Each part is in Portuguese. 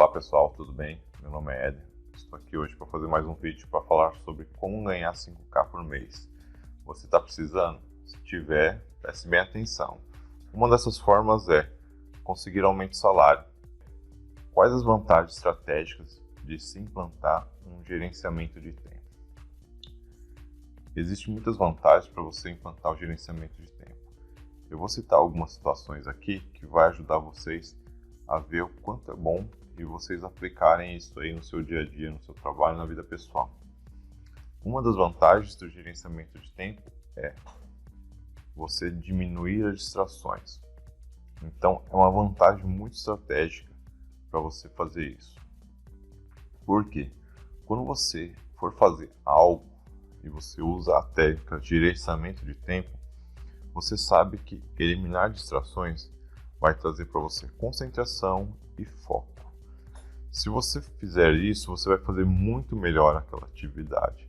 Olá pessoal, tudo bem? Meu nome é Éder. Estou aqui hoje para fazer mais um vídeo para falar sobre como ganhar 5K por mês. Você está precisando? Se tiver, preste bem atenção. Uma dessas formas é conseguir aumento de salário. Quais as vantagens estratégicas de se implantar um gerenciamento de tempo? Existem muitas vantagens para você implantar o gerenciamento de tempo. Eu vou citar algumas situações aqui que vai ajudar vocês a ver o quanto é bom e vocês aplicarem isso aí no seu dia a dia, no seu trabalho, na vida pessoal. Uma das vantagens do gerenciamento de tempo é você diminuir as distrações. Então, é uma vantagem muito estratégica para você fazer isso. Por quê? Quando você for fazer algo e você usa a técnica de gerenciamento de tempo, você sabe que eliminar distrações vai trazer para você concentração e foco. Se você fizer isso, você vai fazer muito melhor aquela atividade,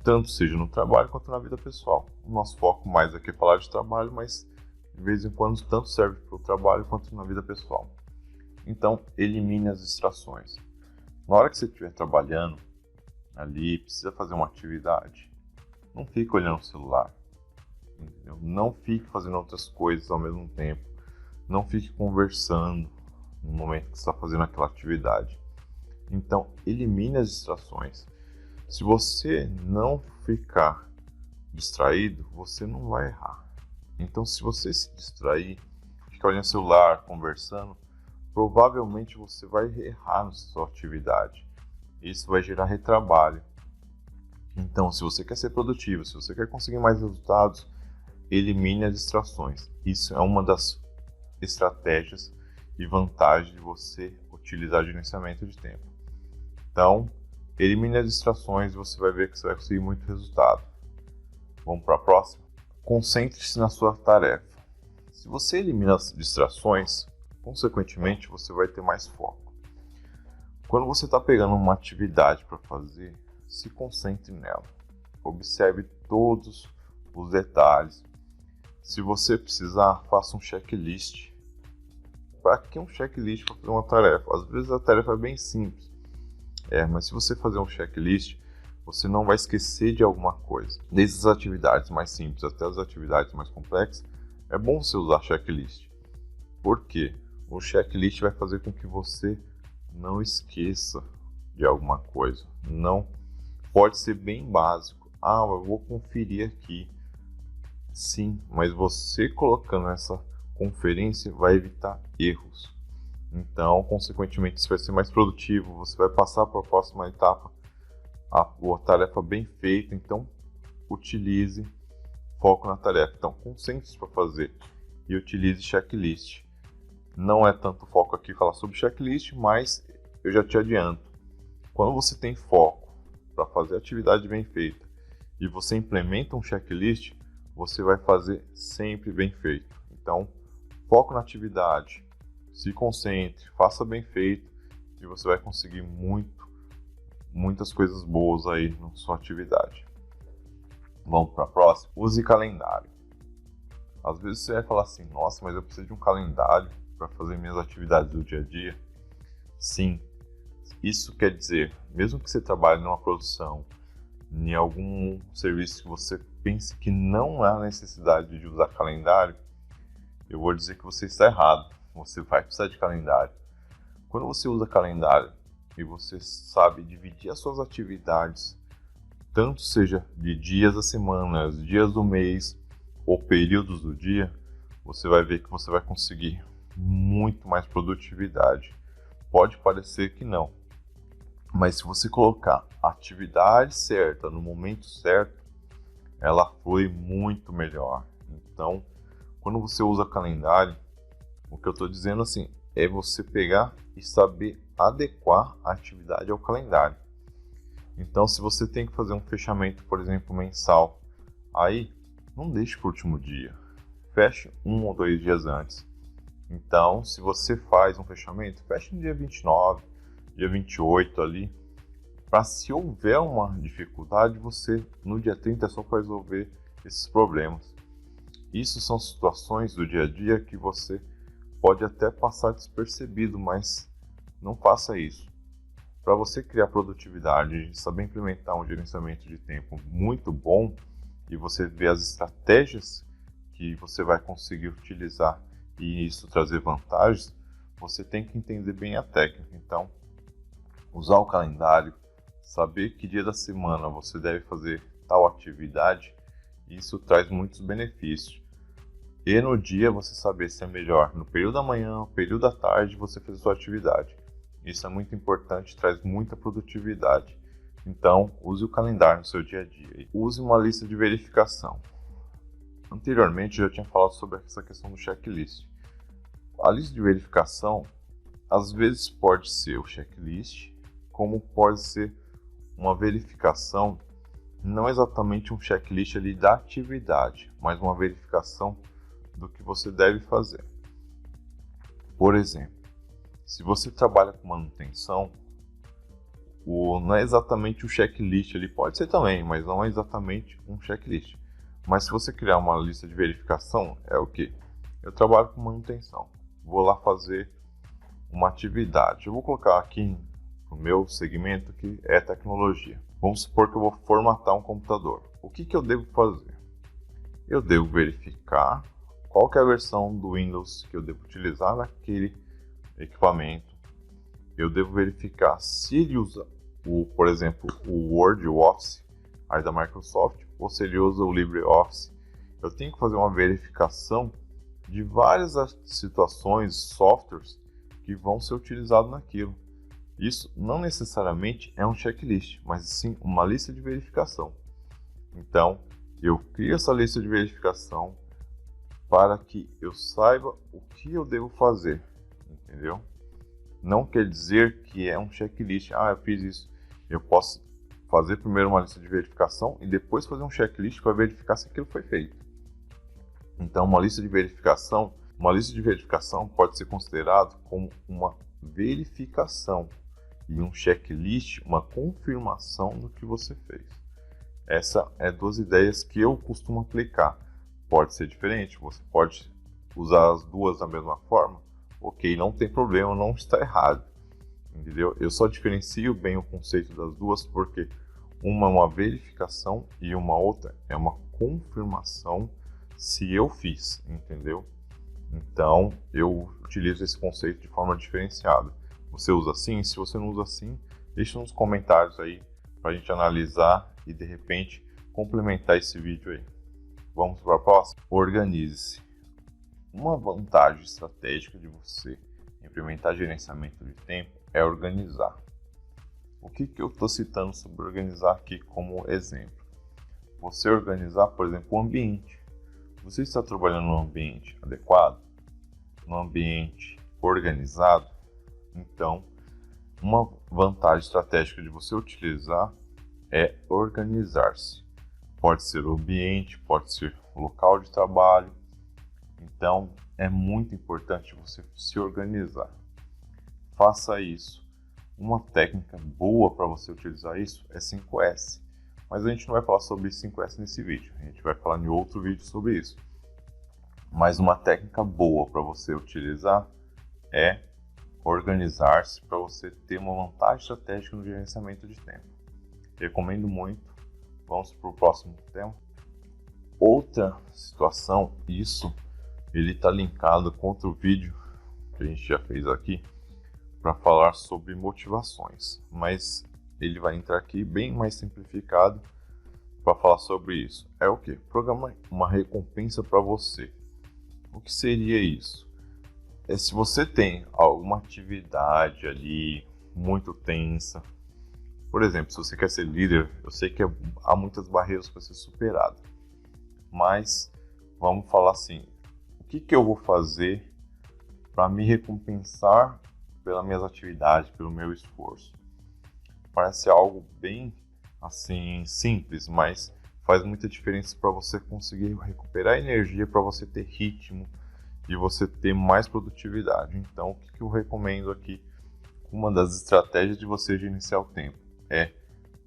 tanto seja no trabalho quanto na vida pessoal. O nosso foco mais aqui é falar de trabalho, mas de vez em quando tanto serve para o trabalho quanto na vida pessoal. Então, elimine as distrações. Na hora que você estiver trabalhando ali, precisa fazer uma atividade, não fique olhando o celular, entendeu? Não fique fazendo outras coisas ao mesmo tempo, não fique conversando no momento que você está fazendo aquela atividade. Então, elimine as distrações. Se você não ficar distraído, você não vai errar. Então, se você se distrair, ficar olhando o celular, conversando, provavelmente você vai errar na sua atividade. Isso vai gerar retrabalho. Então, se você quer ser produtivo, se você quer conseguir mais resultados, elimine as distrações. Isso é uma das estratégias e vantagens de você utilizar gerenciamento de tempo. Então, elimine as distrações e você vai ver que você vai conseguir muito resultado. Vamos para a próxima? Concentre-se na sua tarefa. Se você elimina as distrações, consequentemente você vai ter mais foco. Quando você está pegando uma atividade para fazer, se concentre nela. Observe todos os detalhes. Se você precisar, faça um checklist. Para que um checklist para fazer uma tarefa? Às vezes a tarefa é bem simples. Mas se você fazer um checklist, você não vai esquecer de alguma coisa. Desde as atividades mais simples até as atividades mais complexas, é bom você usar checklist. Por quê? O checklist vai fazer com que você não esqueça de alguma coisa. Não pode ser bem básico. Eu vou conferir aqui. Sim, mas você colocando essa conferência vai evitar erros. Então, consequentemente, você vai ser mais produtivo, você vai passar para a próxima etapa a tarefa bem feita. Então, utilize foco na tarefa. Então, concentre-se para fazer e utilize checklist. Não é tanto foco aqui falar sobre checklist, mas eu já te adianto. Quando você tem foco para fazer a atividade bem feita e você implementa um checklist, você vai fazer sempre bem feito. Então, foco na atividade, se concentre, faça bem feito e você vai conseguir muitas coisas boas aí na sua atividade. Vamos para a próxima? Use calendário. Às vezes você vai falar assim, nossa, mas eu preciso de um calendário para fazer minhas atividades do dia a dia. Sim, isso quer dizer, mesmo que você trabalhe numa produção, em algum serviço que você pense que não há necessidade de usar calendário, eu vou dizer que você está errado. Você vai precisar de calendário. Quando você usa calendário e você sabe dividir as suas atividades, tanto seja de dias da semana, dias do mês ou períodos do dia, você vai ver que você vai conseguir muito mais produtividade. Pode parecer que não, mas se você colocar a atividade certa no momento certo, ela flui muito melhor. Então, quando você usa calendário, o que eu estou dizendo assim, é você pegar e saber adequar a atividade ao calendário. Então, se você tem que fazer um fechamento, por exemplo, mensal, aí não deixe para o último dia. Feche 1 ou 2 dias antes. Então, se você faz um fechamento, feche no dia 29, dia 28 ali, para se houver uma dificuldade, você no dia 30 é só para resolver esses problemas. Isso são situações do dia a dia que você pode até passar despercebido, mas Não faça isso. Para você criar produtividade e saber implementar um gerenciamento de tempo muito bom e você ver as estratégias que você vai conseguir utilizar e isso trazer vantagens, você tem que entender bem a técnica. Então, usar o calendário, saber que dia da semana você deve fazer tal atividade, isso traz muitos benefícios. E no dia você saber se é melhor no período da manhã, no período da tarde, você fazer sua atividade. Isso é muito importante, traz muita produtividade. Então, use o calendário no seu dia a dia. Use uma lista de verificação. Anteriormente, eu já tinha falado sobre essa questão do checklist. A lista de verificação, às vezes pode ser o checklist, como pode ser uma verificação, não exatamente um checklist ali da atividade, mas uma verificação do que você deve fazer. Por exemplo, se você trabalha com manutenção, não é exatamente o checklist, ele pode ser também, mas não é exatamente um checklist. Mas se você criar uma lista de verificação, é o que? Eu trabalho com manutenção, vou lá fazer uma atividade. Eu vou colocar aqui no meu segmento que é tecnologia. Vamos supor que eu vou formatar um computador. O que eu devo fazer? Eu devo verificar qual que é a versão do Windows que eu devo utilizar naquele equipamento. Eu devo verificar se ele usa, por exemplo, o Word, o Office aí da Microsoft, ou se ele usa o LibreOffice. Eu tenho que fazer uma verificação de várias situações, softwares que vão ser utilizados naquilo. Isso não necessariamente é um checklist, mas sim uma lista de verificação. Então, eu crio essa lista de verificação para que eu saiba o que eu devo fazer, entendeu? Não quer dizer que é um checklist. Eu fiz isso. Eu posso fazer primeiro uma lista de verificação e depois fazer um checklist para verificar se aquilo foi feito. Então, uma lista de verificação pode ser considerado como uma verificação e um checklist, uma confirmação do que você fez. Essa é duas ideias que eu costumo aplicar. Pode ser diferente, você pode usar as duas da mesma forma. Ok, não tem problema, não está errado. Entendeu? Eu só diferencio bem o conceito das duas porque uma é uma verificação e uma outra é uma confirmação se eu fiz, entendeu? Então, eu utilizo esse conceito de forma diferenciada. Você usa assim? Se você não usa assim, deixa nos comentários aí para a gente analisar e de repente complementar esse vídeo aí. Vamos para a próxima? Organize-se. Uma vantagem estratégica de você implementar gerenciamento de tempo é organizar. O que eu estou citando sobre organizar aqui como exemplo? Você organizar, por exemplo, o ambiente. Você está trabalhando num ambiente adequado, num ambiente organizado, então uma vantagem estratégica de você utilizar é organizar-se. Pode ser o ambiente, pode ser o local de trabalho. Então, é muito importante você se organizar. Faça isso. Uma técnica boa para você utilizar isso é 5S. Mas a gente não vai falar sobre 5S nesse vídeo. A gente vai falar em outro vídeo sobre isso. Mas uma técnica boa para você utilizar é organizar-se para você ter uma vantagem estratégica no gerenciamento de tempo. Recomendo muito. Vamos para o próximo tema. Outra situação, ele está linkado com outro vídeo que a gente já fez aqui para falar sobre motivações, mas ele vai entrar aqui bem mais simplificado para falar sobre isso. É o que? Programa uma recompensa para você. O que seria isso? É se você tem alguma atividade ali muito tensa. Por exemplo, se você quer ser líder, eu sei que há muitas barreiras para ser superado. Mas vamos falar assim, o que eu vou fazer para me recompensar pelas minhas atividades, pelo meu esforço? Parece algo bem assim simples, mas faz muita diferença para você conseguir recuperar energia, para você ter ritmo e você ter mais produtividade. Então, o que eu recomendo aqui? Uma das estratégias de você gerenciar o tempo é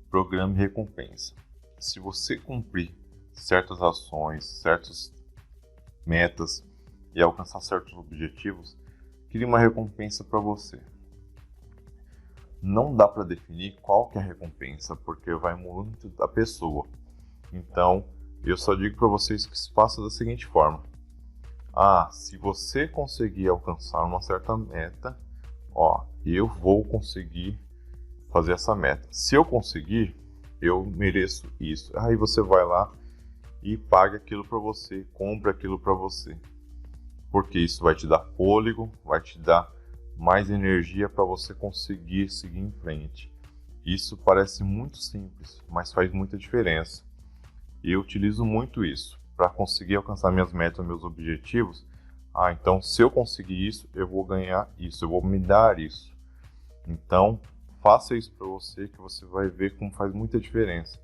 programe recompensa. Se você cumprir certas ações, certas metas e alcançar certos objetivos, crie uma recompensa para você. Não dá para definir qual que é a recompensa, porque vai muito da pessoa. Então, eu só digo para vocês que se passa da seguinte forma. Se você conseguir alcançar uma certa meta, eu vou conseguir fazer essa meta. Se eu conseguir, eu mereço isso. Aí você vai lá e paga aquilo para você, compra aquilo para você. Porque isso vai te dar fôlego, vai te dar mais energia para você conseguir seguir em frente. Isso parece muito simples, mas faz muita diferença. E eu utilizo muito isso para conseguir alcançar minhas metas, meus objetivos. Então se eu conseguir isso, eu vou ganhar isso, eu vou me dar isso. Então, faça isso para você que você vai ver como faz muita diferença.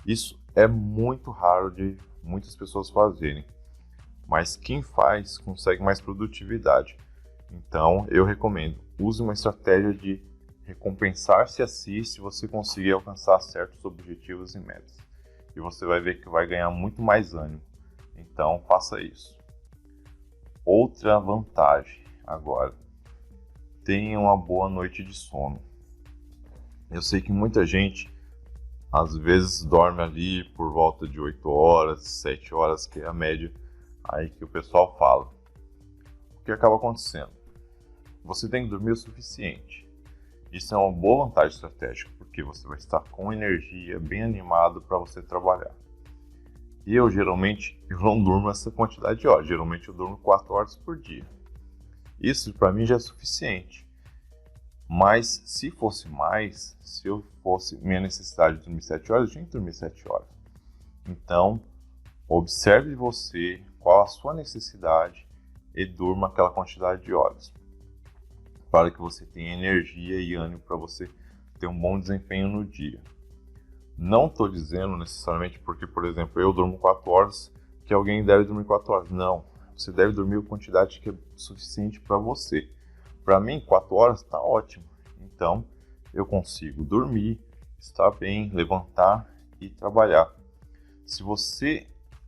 Isso é muito raro de muitas pessoas fazerem, mas quem faz consegue mais produtividade. Então, eu recomendo, use uma estratégia de recompensar-se assim se você conseguir alcançar certos objetivos e metas. E você vai ver que vai ganhar muito mais ânimo. Então, faça isso. Outra vantagem agora. Tenha uma boa noite de sono. Eu sei que muita gente, às vezes, dorme ali por volta de 8 horas, 7 horas, que é a média aí que o pessoal fala. O que acaba acontecendo? Você tem que dormir o suficiente. Isso é uma boa vantagem estratégica, porque você vai estar com energia, bem animado para você trabalhar. E eu geralmente não durmo essa quantidade de horas. Geralmente eu durmo 4 horas por dia. Isso para mim já é suficiente. Mas se fosse mais, se eu fosse minha necessidade de dormir 7 horas, eu tinha que dormir 7 horas. Então, observe você, qual a sua necessidade e durma aquela quantidade de horas. Para que você tenha energia e ânimo para você ter um bom desempenho no dia. Não estou dizendo necessariamente porque, por exemplo, eu durmo 4 horas, que alguém deve dormir 4 horas. Não, você deve dormir a quantidade que é suficiente para você. Para mim, 4 horas está ótimo. Então, eu consigo dormir, estar bem, levantar e trabalhar. Se você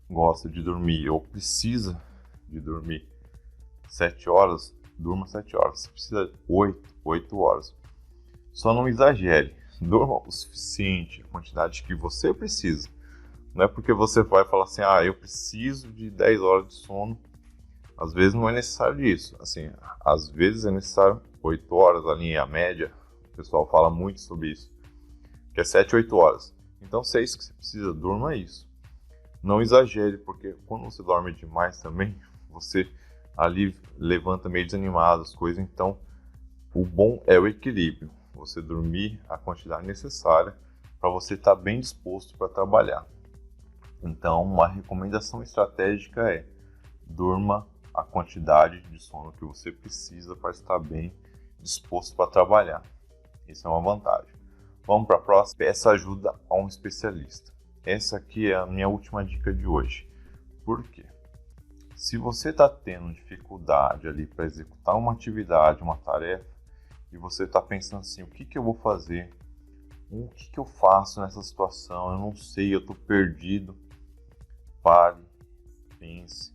gosta de dormir ou precisa de dormir 7 horas, durma 7 horas. Se precisa de 8 horas. Só não exagere. Durma o suficiente, a quantidade que você precisa. Não é porque você vai falar assim, eu preciso de 10 horas de sono. Às vezes não é necessário isso. Assim, às vezes é necessário 8 horas, a linha média. O pessoal fala muito sobre isso. Que é 7, 8 horas. Então, se é isso que você precisa, durma isso. Não exagere, porque quando você dorme demais também, você ali levanta meio desanimado as coisas. Então, o bom é o equilíbrio. Você dormir a quantidade necessária para você estar bem disposto para trabalhar. Então, uma recomendação estratégica é durma a quantidade de sono que você precisa para estar bem disposto para trabalhar. Isso é uma vantagem. Vamos para a próxima. Peça ajuda a um especialista. Essa aqui é a minha última dica de hoje. Por quê? Se você está tendo dificuldade ali para executar uma atividade, uma tarefa, e você está pensando assim, o que eu vou fazer? O que eu faço nessa situação? Eu não sei, eu estou perdido. Pare, pense,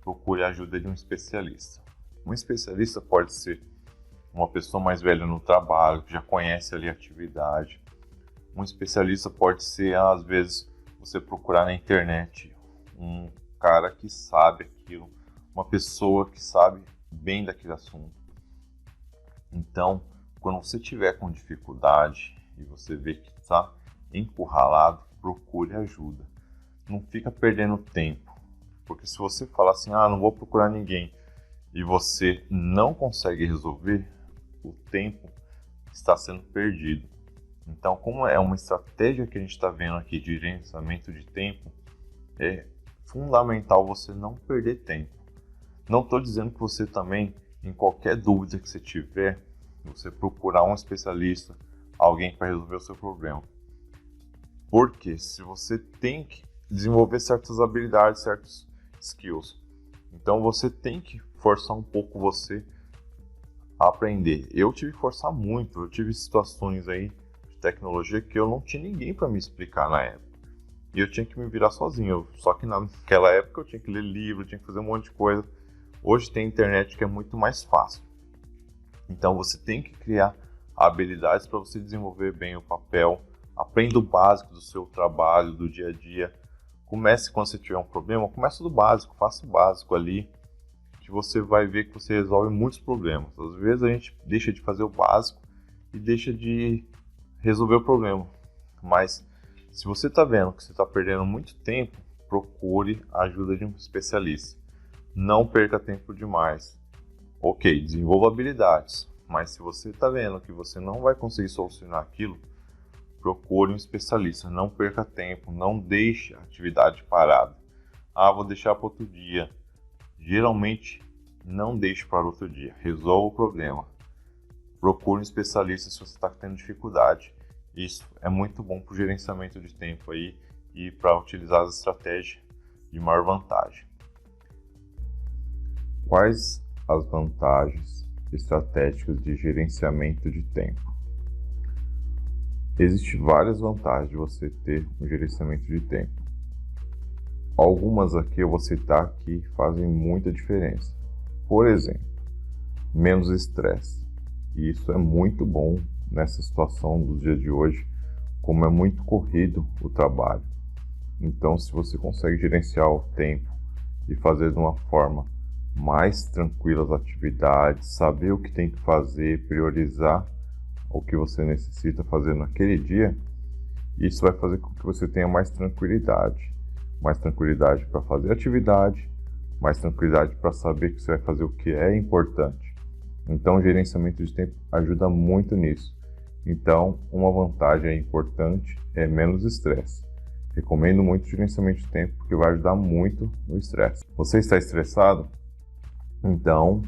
procure a ajuda de um especialista. Um especialista pode ser uma pessoa mais velha no trabalho, que já conhece ali a atividade. Um especialista pode ser, às vezes, você procurar na internet um cara que sabe aquilo, uma pessoa que sabe bem daquele assunto. Então, quando você tiver com dificuldade e você vê que está encurralado, procure ajuda. Não fica perdendo tempo, porque se você falar assim, não vou procurar ninguém, e você não consegue resolver, o tempo está sendo perdido. Então, como é uma estratégia que a gente está vendo aqui de gerenciamento de tempo, é fundamental você não perder tempo. Não estou dizendo que você também, em qualquer dúvida que você tiver, você procurar um especialista, alguém para resolver o seu problema. Porque se você tem que desenvolver certas habilidades, certos skills, então você tem que forçar um pouco você a aprender. Eu tive que forçar muito, eu tive situações aí de tecnologia que eu não tinha ninguém para me explicar na época. E eu tinha que me virar sozinho. Só que naquela época eu tinha que ler livro, tinha que fazer um monte de coisa. Hoje tem internet que é muito mais fácil. Então você tem que criar habilidades para você desenvolver bem o papel. Aprenda o básico do seu trabalho, do dia a dia. Comece, quando você tiver um problema, comece do básico, faça o básico ali, que você vai ver que você resolve muitos problemas. Às vezes a gente deixa de fazer o básico e deixa de resolver o problema. Mas se você está vendo que você está perdendo muito tempo, procure a ajuda de um especialista. Não perca tempo demais. Ok, desenvolva habilidades, mas se você está vendo que você não vai conseguir solucionar aquilo, procure um especialista. Não perca tempo, não deixe a atividade parada. Vou deixar para outro dia. Geralmente, não deixe para outro dia. Resolva o problema. Procure um especialista se você está tendo dificuldade. Isso é muito bom para o gerenciamento de tempo aí e para utilizar as estratégias de maior vantagem. Quais as vantagens estratégicas de gerenciamento de tempo? Existem várias vantagens de você ter um gerenciamento de tempo. Algumas aqui eu vou citar que fazem muita diferença. Por exemplo, menos estresse. E isso é muito bom nessa situação dos dias de hoje, como é muito corrido o trabalho. Então, se você consegue gerenciar o tempo e fazer de uma forma mais tranquila as atividades, saber o que tem que fazer, priorizar o que você necessita fazer naquele dia, isso vai fazer com que você tenha mais tranquilidade para fazer a atividade, mais tranquilidade para saber que você vai fazer o que é importante. Então, o gerenciamento de tempo ajuda muito nisso. Então, uma vantagem importante é menos estresse. Recomendo muito o gerenciamento de tempo, porque vai ajudar muito no estresse. Você está estressado? Então,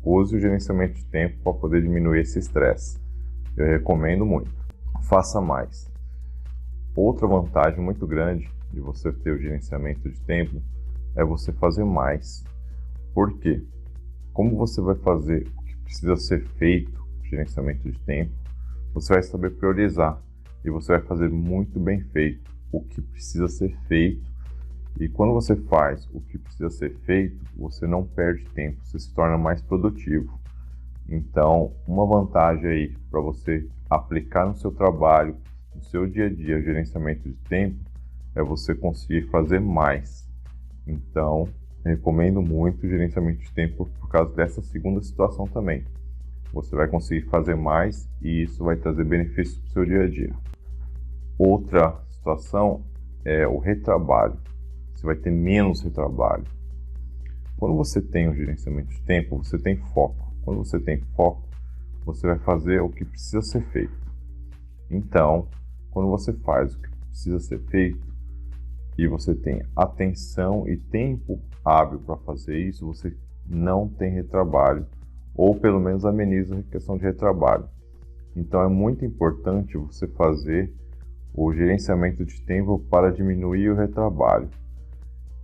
use o gerenciamento de tempo para poder diminuir esse estresse. Eu recomendo muito. Faça mais. Outra vantagem muito grande de você ter o gerenciamento de tempo é você fazer mais. Por quê? Como você vai fazer o que precisa ser feito, gerenciamento de tempo, você vai saber priorizar e você vai fazer muito bem feito o que precisa ser feito. E quando você faz o que precisa ser feito, você não perde tempo, você se torna mais produtivo. Então, uma vantagem aí para você aplicar no seu trabalho, no seu dia a dia, gerenciamento de tempo, é você conseguir fazer mais. Então, recomendo muito o gerenciamento de tempo por causa dessa segunda situação também. Você vai conseguir fazer mais e isso vai trazer benefícios para o seu dia a dia. Outra situação é o retrabalho. Você vai ter menos retrabalho. Quando você tem um gerenciamento de tempo, você tem foco. Quando você tem foco, você vai fazer o que precisa ser feito. Então, quando você faz o que precisa ser feito e você tem atenção e tempo hábil para fazer isso, você não tem retrabalho, ou pelo menos ameniza a questão de retrabalho. Então, é muito importante você fazer o gerenciamento de tempo para diminuir o retrabalho.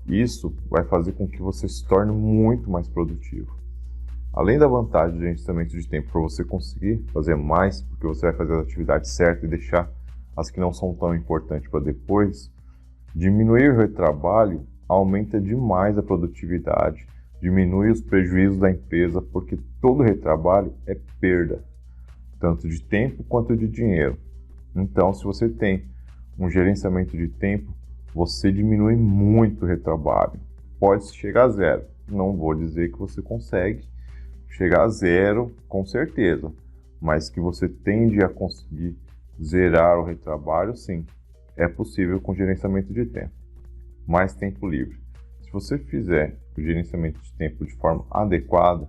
Isso vai fazer com que você se torne muito mais produtivo. Além da vantagem do gerenciamento de tempo para você conseguir fazer mais, porque você vai fazer as atividades certas e deixar as que não são tão importantes para depois, diminuir o retrabalho aumenta demais a produtividade, diminui os prejuízos da empresa, porque todo retrabalho é perda, tanto de tempo quanto de dinheiro. Então, se você tem um gerenciamento de tempo, você diminui muito o retrabalho. Pode chegar a zero. Não vou dizer que você consegue chegar a zero com certeza, mas que você tende a conseguir zerar o retrabalho, sim. É possível com gerenciamento de tempo. Mais tempo livre. Se você fizer o gerenciamento de tempo de forma adequada,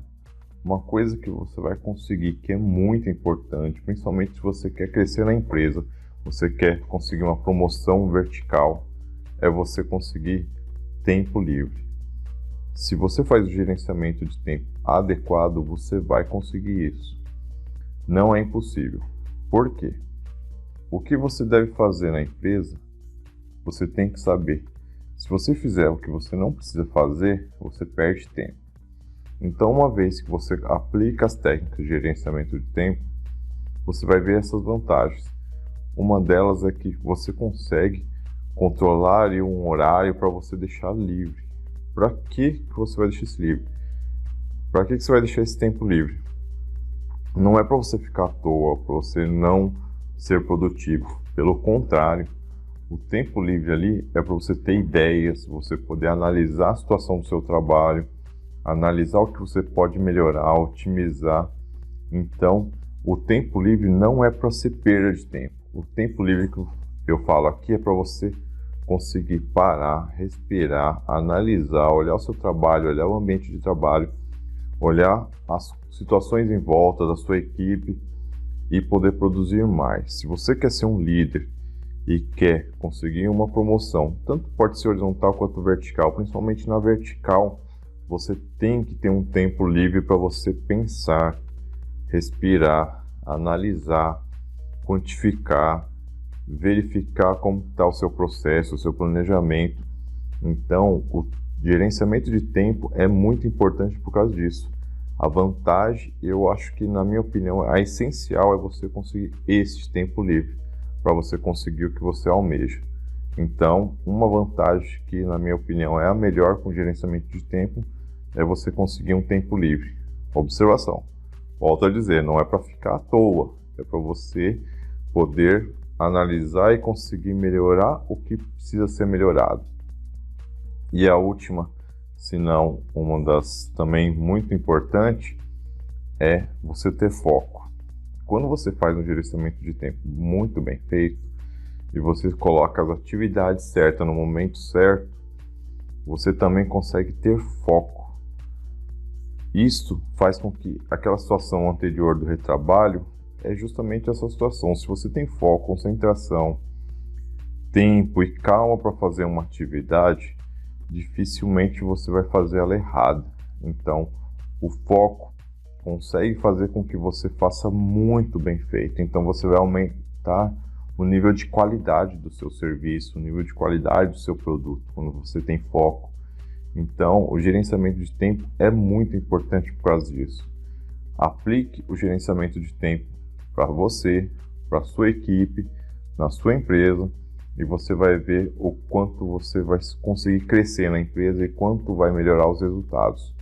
uma coisa que você vai conseguir, que é muito importante, principalmente se você quer crescer na empresa, você quer conseguir uma promoção vertical, é você conseguir tempo livre. Se você faz o gerenciamento de tempo adequado, você vai conseguir isso. Não é impossível. Por quê? O que você deve fazer na empresa, você tem que saber. Se você fizer o que você não precisa fazer, você perde tempo. Então, uma vez que você aplica as técnicas de gerenciamento de tempo, você vai ver essas vantagens. Uma delas é que você consegue controlar um horário para você deixar livre. Para que você vai deixar isso livre? Para que você vai deixar esse tempo livre? não é para você ficar à toa, para você não ser produtivo. Pelo contrário, o tempo livre ali é para você ter ideias, você poder analisar a situação do seu trabalho, analisar o que você pode melhorar, otimizar. Então, o tempo livre não é para ser perda de tempo. O tempo livre que eu falo aqui é para você conseguir parar, respirar, analisar, olhar o seu trabalho, olhar o ambiente de trabalho, olhar as situações em volta da sua equipe e poder produzir mais. Se você quer ser um líder e quer conseguir uma promoção, tanto pode ser horizontal quanto vertical, principalmente na vertical, você tem que ter um tempo livre para você pensar, respirar, analisar, quantificar, verificar como está o seu processo, o seu planejamento. Então, o gerenciamento de tempo é muito importante por causa disso. A vantagem, eu acho que, na minha opinião, a essencial é você conseguir esse tempo livre para você conseguir o que você almeja. Então, uma vantagem que, na minha opinião, é a melhor com gerenciamento de tempo é você conseguir um tempo livre. Observação. Volto a dizer, não é para ficar à toa, é para você poder analisar e conseguir melhorar o que precisa ser melhorado. E a última, se não uma das também muito importante, é você ter foco. Quando você faz um gerenciamento de tempo muito bem feito e você coloca as atividades certas no momento certo, você também consegue ter foco. Isso faz com que aquela situação anterior do retrabalho é justamente essa situação. Se você tem foco, concentração, tempo e calma para fazer uma atividade, dificilmente você vai fazer ela errada. Então, o foco consegue fazer com que você faça muito bem feito. Então, você vai aumentar o nível de qualidade do seu serviço, o nível de qualidade do seu produto, quando você tem foco. Então, o gerenciamento de tempo é muito importante por causa disso. Aplique o gerenciamento de tempo para você, para a sua equipe, na sua empresa, e você vai ver o quanto você vai conseguir crescer na empresa e quanto vai melhorar os resultados.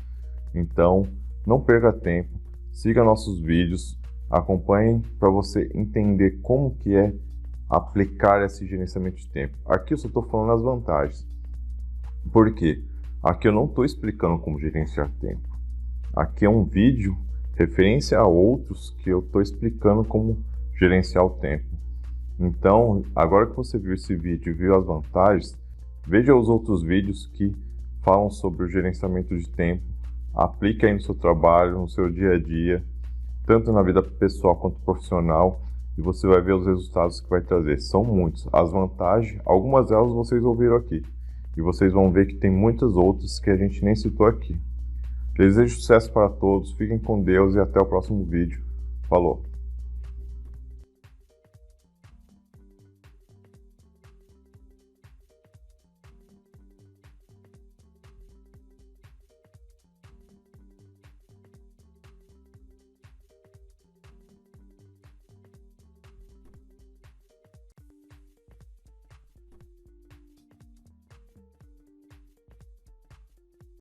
Então, não perca tempo, siga nossos vídeos, acompanhe para você entender como que é aplicar esse gerenciamento de tempo. Aqui eu só estou falando as vantagens. Por quê? Aqui eu não estou explicando como gerenciar tempo. Aqui é um vídeo referência a outros que eu estou explicando como gerenciar o tempo. Então, agora que você viu esse vídeo e viu as vantagens, veja os outros vídeos que falam sobre o gerenciamento de tempo. Aplique aí no seu trabalho, no seu dia a dia, tanto na vida pessoal quanto profissional, e você vai ver os resultados que vai trazer. São muitos. As vantagens, algumas delas vocês ouviram aqui. E vocês vão ver que tem muitas outras que a gente nem citou aqui. Desejo sucesso para todos, fiquem com Deus e até o próximo vídeo. Falou!